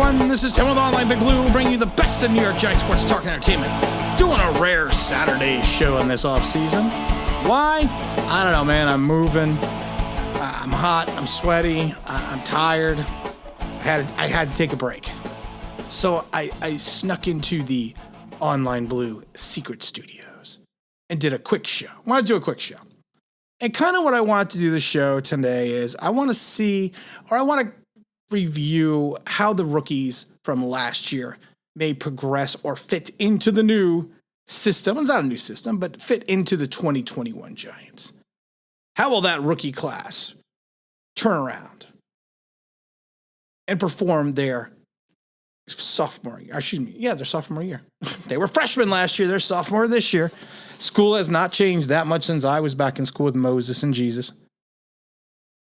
everyone. This is Tim with Online Big Blue. We'll bring you the best of New York Giants sports talk and entertainment. Doing a rare Saturday show in this off-season. Why? I don't know, man. I'm moving. I'm hot. I'm sweaty. I'm tired. I had to take a break. So I snuck into the Online Blue secret studios and did a quick show. I want to do a quick show. And kind of what I want to do the show today is I want to review how the rookies from last year may progress or fit into the new system. It's not a new system, but fit into the 2021 Giants. How will that rookie class turn around and perform their sophomore year? Their sophomore year. They were freshmen last year. They're sophomore this year. School has not changed that much since I was back in school with Moses and Jesus.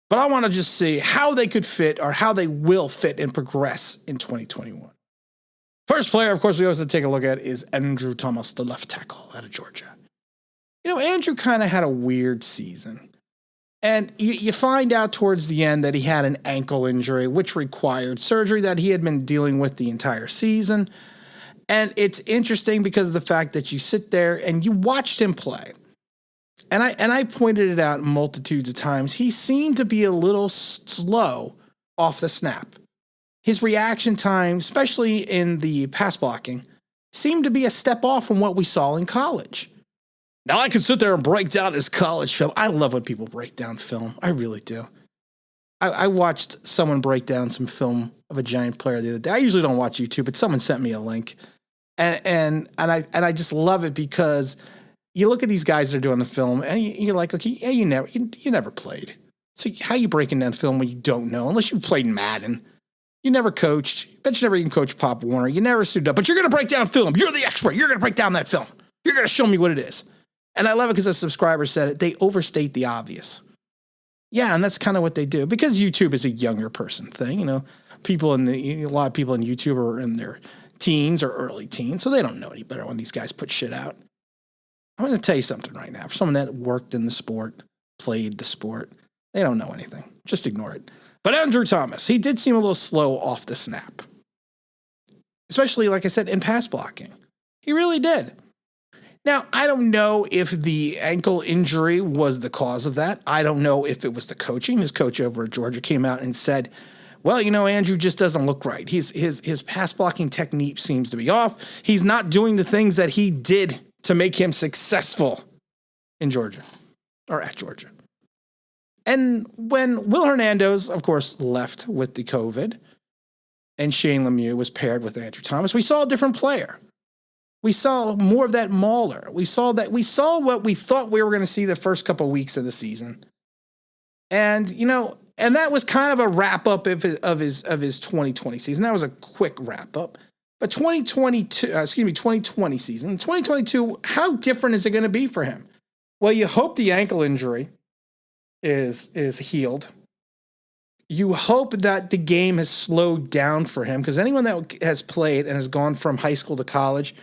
But I want to just see how they could fit or how they will fit and progress in 2021. First player, of course, we always have to take a look at is Andrew Thomas, the left tackle out of Georgia. You know, Andrew kind of had a weird season. And you find out towards the end that he had an ankle injury, which required surgery that he had been dealing with the entire season. And it's interesting because of the fact that you sit there and you watched him play. And I pointed it out multitudes of times. He seemed to be a little slow off the snap. His reaction time, especially in the pass blocking, seemed to be a step off from what we saw in college. Now, I could sit there and break down his college film. I love when people break down film. I really do. I watched someone break down some film of a Giant player the other day. I usually don't watch YouTube, but someone sent me a link. And I just love it because you look at these guys that are doing the film and you're like, okay, yeah, you never played. So how are you breaking down film when you don't know? Unless you've played Madden. You never coached. Bet you never even coached Pop Warner. You never suited up. But you're going to break down film. You're the expert. You're going to break down that film. You're going to show me what it is. And I love it because a subscriber said it. They overstate the obvious. Yeah, and that's kind of what they do. Because YouTube is a younger person thing. You know, a lot of people in YouTube are in their teens or early teens, so they don't know any better when these guys put shit out. I'm going to tell you something right now. For someone that worked in the sport, played the sport, they don't know anything. Just ignore it. But Andrew Thomas, he did seem a little slow off the snap. Especially, like I said, in pass blocking. He really did. Now, I don't know if the ankle injury was the cause of that. I don't know if it was the coaching. His coach over at Georgia came out and said, well, you know, Andrew just doesn't look right. His pass blocking technique seems to be off. He's not doing the things that he did to make him successful in Georgia or at Georgia. And when Will Hernandez, of course, left with the COVID and Shane Lemieux was paired with Andrew Thomas, we saw a different player. We saw more of that mauler. We saw what we thought we were going to see the first couple of weeks of the season. And, you know, and that was kind of a wrap-up of his 2020 season. That was a quick wrap-up. But 2020 season, 2022, how different is it going to be for him? Well, you hope the ankle injury is healed. You hope that the game has slowed down for him, because anyone that has played and has gone from high school to college,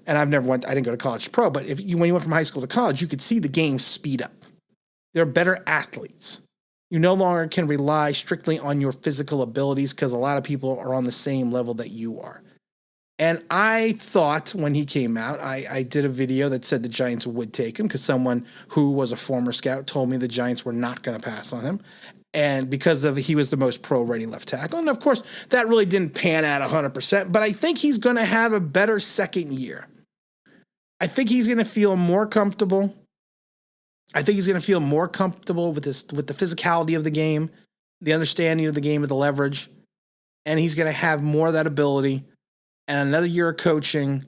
and I didn't go to college pro, but when you went from high school to college, you could see the game speed up. They're better athletes. You no longer can rely strictly on your physical abilities because a lot of people are on the same level that you are. And I thought when he came out, I did a video that said the Giants would take him because someone who was a former scout told me the Giants were not going to pass on him. And because he was the most pro-ready left tackle. And, of course, that really didn't pan out 100%. But I think he's going to have a better second year. I think he's going to feel more comfortable. I think he's going to feel more comfortable with the physicality of the game, the understanding of the game, of the leverage. And he's going to have more of that ability. And another year of coaching,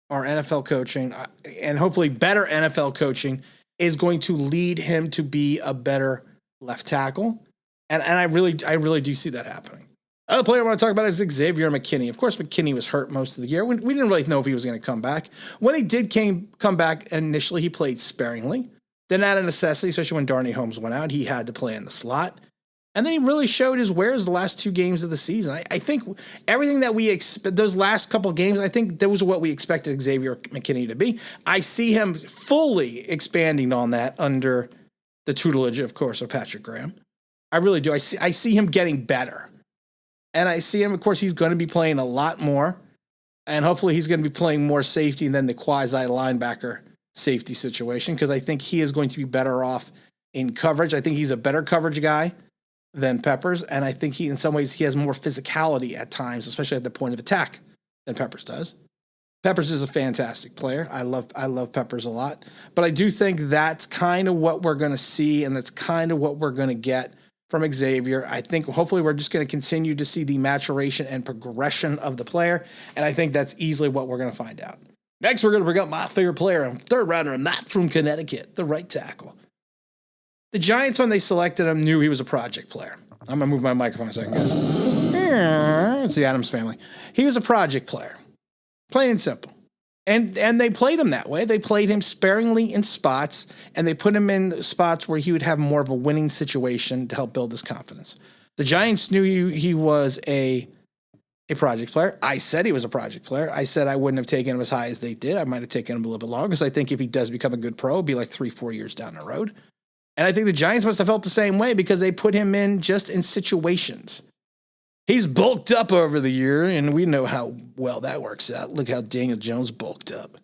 or NFL coaching, and hopefully better NFL coaching, is going to lead him to be a better left tackle. And I really do see that happening. Other player I want to talk about is Xavier McKinney. Of course, McKinney was hurt most of the year. We didn't really know if he was going to come back. When he did come back initially, he played sparingly. Then out of necessity, especially when Darnell Holmes went out, he had to play in the slot. And then he really showed his wares the last two games of the season. I think everything that we those last couple of games, I think those are what we expected Xavier McKinney to be. I see him fully expanding on that under the tutelage, of course, of Patrick Graham. I really do. I see him getting better. And I see him, of course, he's going to be playing a lot more. And hopefully he's going to be playing more safety than the quasi-linebacker safety situation, because I think he is going to be better off in coverage. I think he's a better coverage guy than Peppers, and I think in some ways he has more physicality at times, especially at the point of attack, than Peppers does. Peppers is a fantastic player. I love Peppers a lot, but I do think that's kind of what we're going to see, and that's kind of what we're going to get from Xavier. I think hopefully we're just going to continue to see the maturation and progression of the player, and I think that's easily what we're going to find out. Next, we're going to bring up my favorite player, a third rounder, Matt from Connecticut, the right tackle. The Giants, when they selected him, knew he was a project player. I'm going to move my microphone a second, guys. It's the Addams family. He was a project player, plain and simple. And they played him that way. They played him sparingly in spots, and they put him in spots where he would have more of a winning situation to help build his confidence. The Giants knew he was a project player. I said he was a project player. I said I wouldn't have taken him as high as they did. I might have taken him a little bit longer, because I think if he does become a good pro, it'll be like 3-4 years down the road. And I think the Giants must have felt the same way, because they put him in just in situations. He's bulked up over the year, and we know how well that works out. Look how Daniel Jones bulked up.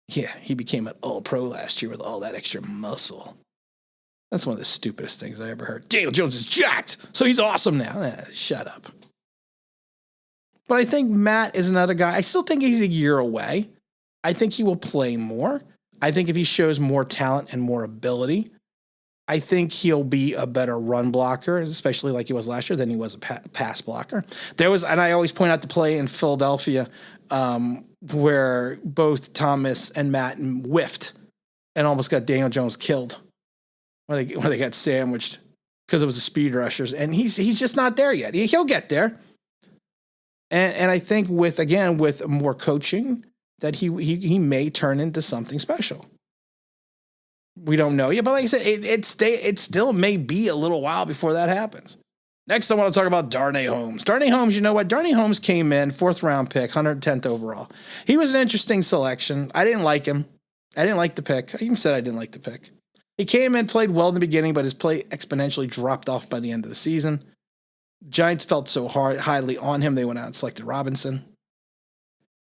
Yeah, he became an all-pro last year with all that extra muscle. That's one of the stupidest things I ever heard. Daniel Jones is jacked, so he's awesome now. Shut up. But I think Matt is another guy. I still think he's a year away. I think he will play more. I think if he shows more talent and more ability, I think he'll be a better run blocker, especially like he was last year, than he was a pass blocker. And I always point out the play in Philadelphia where both Thomas and Matt whiffed and almost got Daniel Jones killed when they got sandwiched because it was the speed rushers. And he's just not there yet. He'll get there. And I think with more coaching, that he may turn into something special. We don't know yet, but like I said, it still may be a little while before that happens. Next, I want to talk about Darnell Holmes. Darnell Holmes, you know what? Darnell Holmes came in, 4th round pick, 110th overall. He was an interesting selection. I didn't like him. I didn't like the pick. I even said I didn't like the pick. He came in, played well in the beginning, but his play exponentially dropped off by the end of the season. Giants felt so highly on him, they went out and selected Robinson.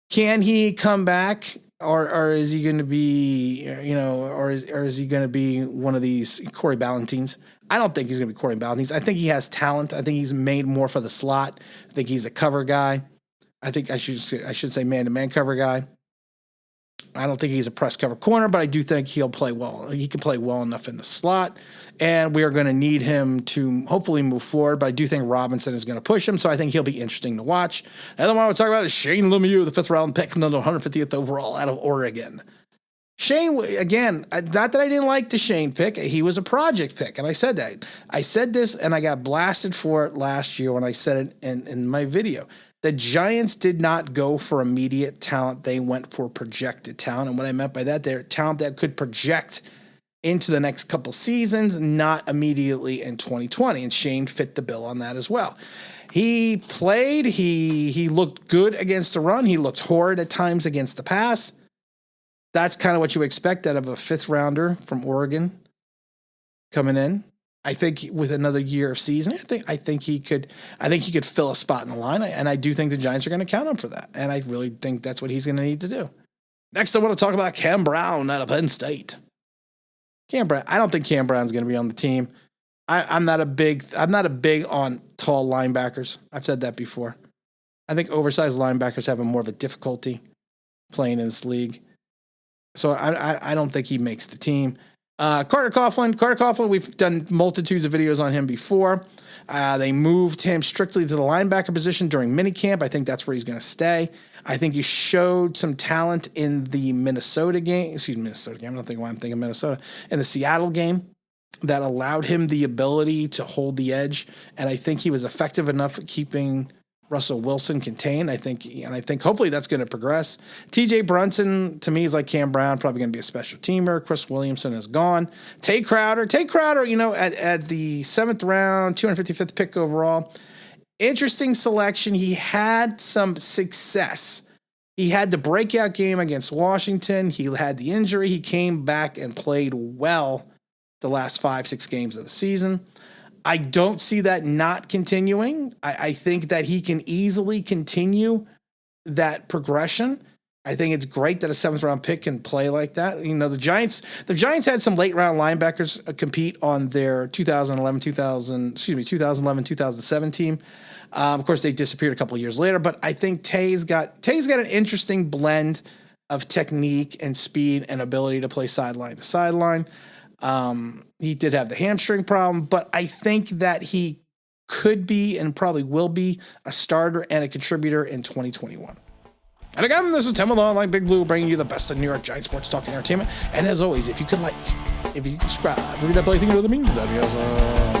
Can he come back? Or is he going to be, or is he going to be one of these Corey Ballentines? I don't think he's going to be Corey Ballentines. I think he has talent. I think he's made more for the slot. I think he's a cover guy. I think I should say man-to-man cover guy. I don't think he's a press cover corner, but I do think he'll play well. He can play well enough in the slot, and we are going to need him to hopefully move forward, but I do think Robinson is going to push him, so I think he'll be interesting to watch. Another one I want to talk about is Shane Lemieux, the 5th round pick, another 150th overall out of Oregon. Shane, again, not that I didn't like the Shane pick. He was a project pick, and I said that. I said this, and I got blasted for it last year when I said it in my video. The Giants did not go for immediate talent. They went for projected talent. And what I meant by that, they're talent that could project into the next couple seasons, not immediately in 2020. And Shane fit the bill on that as well. He played. He looked good against the run. He looked horrid at times against the pass. That's kind of what you expect out of a 5th rounder from Oregon coming in. I think with another year of season, I think he could fill a spot in the line, and I do think the Giants are going to count him for that, and I really think that's what he's going to need to do. Next, I want to talk about Cam Brown out of Penn State. Cam Brown, I don't think Cam Brown's going to be on the team. I'm not a big on tall linebackers. I've said that before. I think oversized linebackers have more of a difficulty playing in this league, so I don't think he makes the team. Carter Coughlin, we've done multitudes of videos on him before. They moved him strictly to the linebacker position during minicamp. I think that's where he's going to stay. I think he showed some talent in the Minnesota game. Minnesota game. I don't think why I'm thinking Minnesota. In the Seattle game that allowed him the ability to hold the edge. And I think he was effective enough at keeping Russell Wilson contained. I think hopefully that's going to progress. TJ Brunson, to me, is like Cam Brown, probably going to be a special teamer. Chris Williamson is gone. Tate Crowder, at the 7th round, 255th pick overall. Interesting selection. He had some success. He had the breakout game against Washington. He had the injury. He came back and played well the last 5-6 games of the season. I don't see that not continuing. I think that he can easily continue that progression. I think it's great that a 7th-round pick can play like that. You know, the Giants had some late-round linebackers compete on their 2011-2007 team. Of course, they disappeared a couple of years later, but I think Tay's got an interesting blend of technique and speed and ability to play sideline to sideline. He did have the hamstring problem, but I think that he could be and probably will be a starter and a contributor in 2021. And again, this is Tim with Online Big Blue, bringing you the best of New York Giants sports talk and entertainment. And as always, if you could subscribe, read up everything that means, that'd be awesome.